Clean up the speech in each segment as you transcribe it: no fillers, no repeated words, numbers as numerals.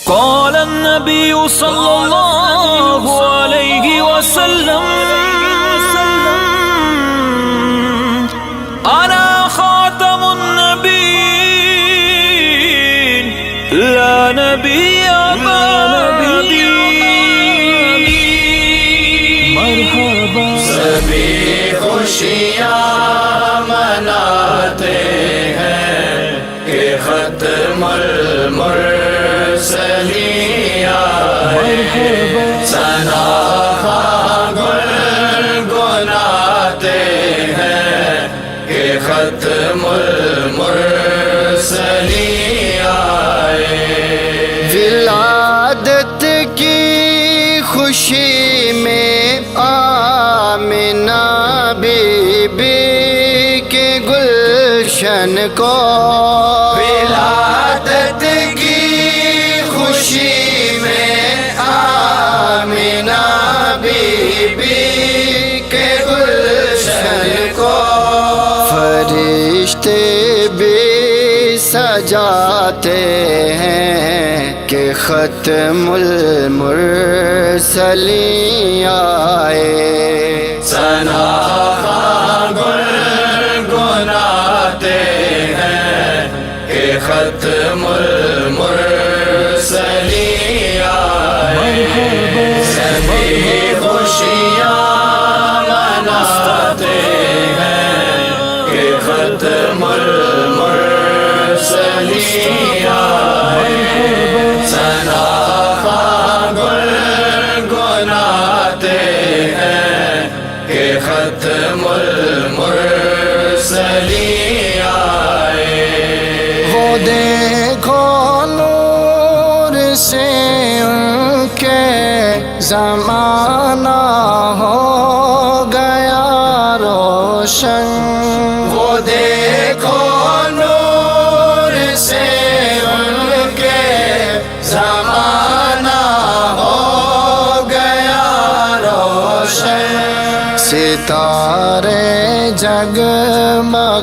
قال النبي صلى الله عليه وسلم أنا خاتم النبيين لا نبي بعدي مرحبا سبھی خوشیاں مناتے ہیں کہ ختم المرسلین آئے، ثنا گل گناتے ہیں کہ ختم المرسلین آئے۔ ولادت کی خوشی میں آمنہ بی بی کے گلشن کو، ولادت کی خوشی میں آمنہ بی بی کے گلشن کو، فرشتے بھی سجاتے ہیں کہ ختم المرسلین آئے، ثنا گل گناتے ہیں کہ ختم المرسلین آئے، سبھی خوشیاں مناتے ہیں کہ ختم المرسلین آئے، ثنا گل گناتے ہیں کہ ختم المرسلین آئے۔ وہ دیکھو نور سے ان کے زمانہ ہو گیا روشن، وہ دیکھو نور سے ان کے زمانہ ہو گیا روشن، ستارے جگمگاتے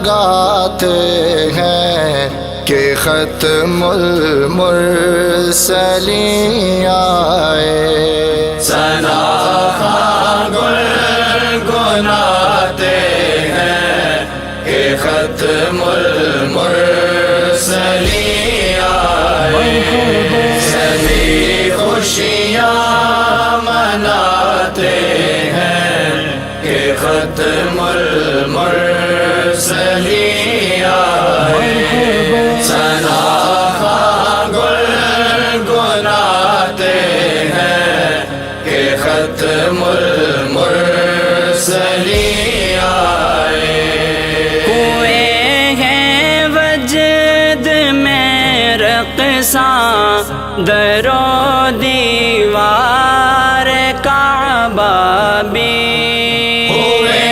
ہیں کہ ختم المرسلین آئے، ثنا گل گناتے ہیں کہ ختم المرسلین آئے، سبھی خوشیاں مناتے ہیں کہ ختم المرسلین آئے، ثنا گل گناتے ہیں کہ ختم المرسلین آئے۔ ہوئے ہیں وجد میں رقصاں در و دیوار کعبہ بھی، ہوئے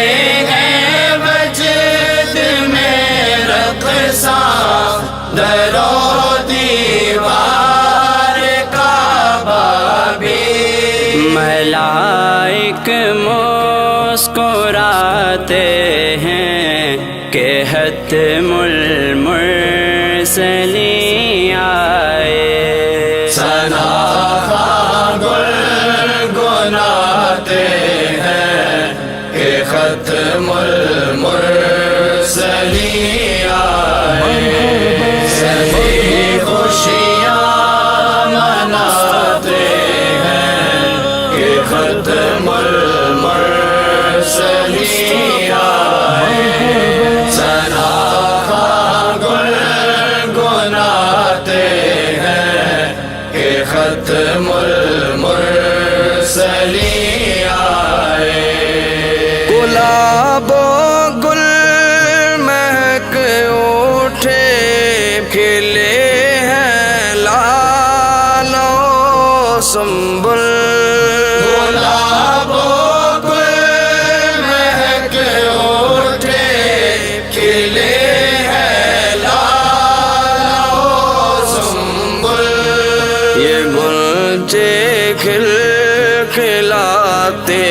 ہیں وجد میں رقصاں در و دیوار کعبہ بھی، ملائک مسکراتے ہیں کہ ختم المرسلین آئے، ثنا گل گناتے ہیں کہ ختم المرسلین آئے، سبھی خوشیاں مناتے ہیں کہ ختم المرسلین آئے، ثنا گل گناتے ہیں کہ ختم المرسلین آئے۔ گلاب و گل مہک اٹھے، کھلے ہیں لال و سنبل، گلاب و گل مہک اٹھے، کھلے ہیں لال و سنبل، یہ گلچے کھل کھلاتے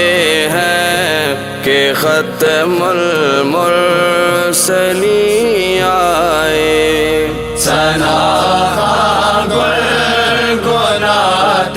ہیں کہ ختم المرسلین آئے، ثنا گل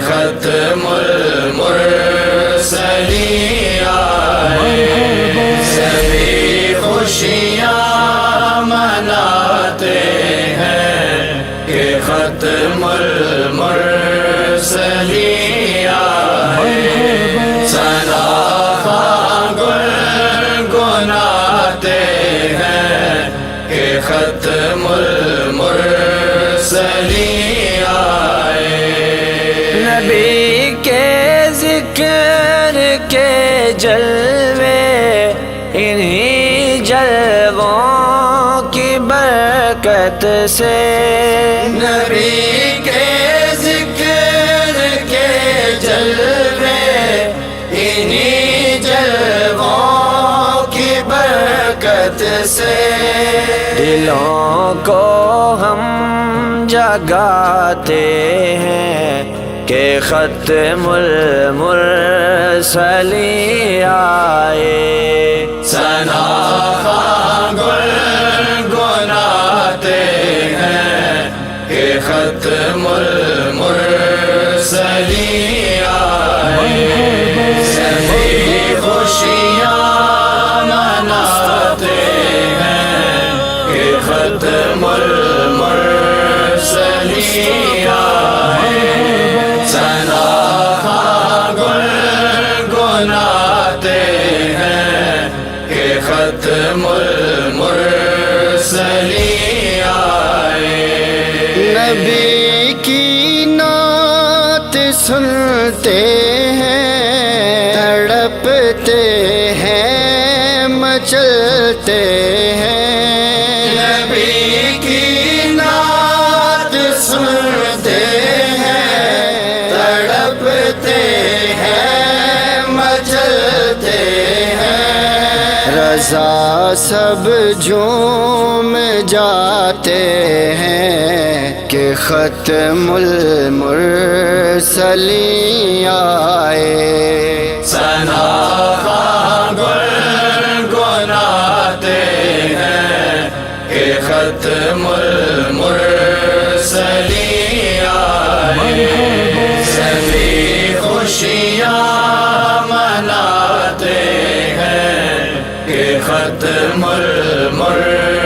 ختم المرسلین آئے سبھی خوشیاں مناتے ہیں کہ ختم المرسلین آئے ثنا گنگناتے ہیں کہ ختم المرسلین آئے نبی کے ذکر کے جلوے انہی جلووں کی برکت سے نبی کے ذکر کے جلوے انہی جلووں کی برکت سے دلوں کو ہم جگاتے ہیں کہ ختم المرسلین آئے ثنا گنگناتے ہیں کہ ختم المرسلین آئے سبھی خوشیاں مناتے ہیں کہ ختم المرسلین آئے ثنا گنگناتے ہیں کہ ختم المرسلین آئے نبی کی نعت سنتے ہیں تڑپتے ہیں مچلتے ہیں نبی کی نعت سنتے ہیں تڑپتے ہیں مچلتے ہیں رضا سب جھوم جاتے ہیں کہ ختم المرسلین آئے ثنا گنگناتے ہیں کہ ختم المرسلین آئے سبھی خوشیاں مناتے ہیں کہ ختم المرسلین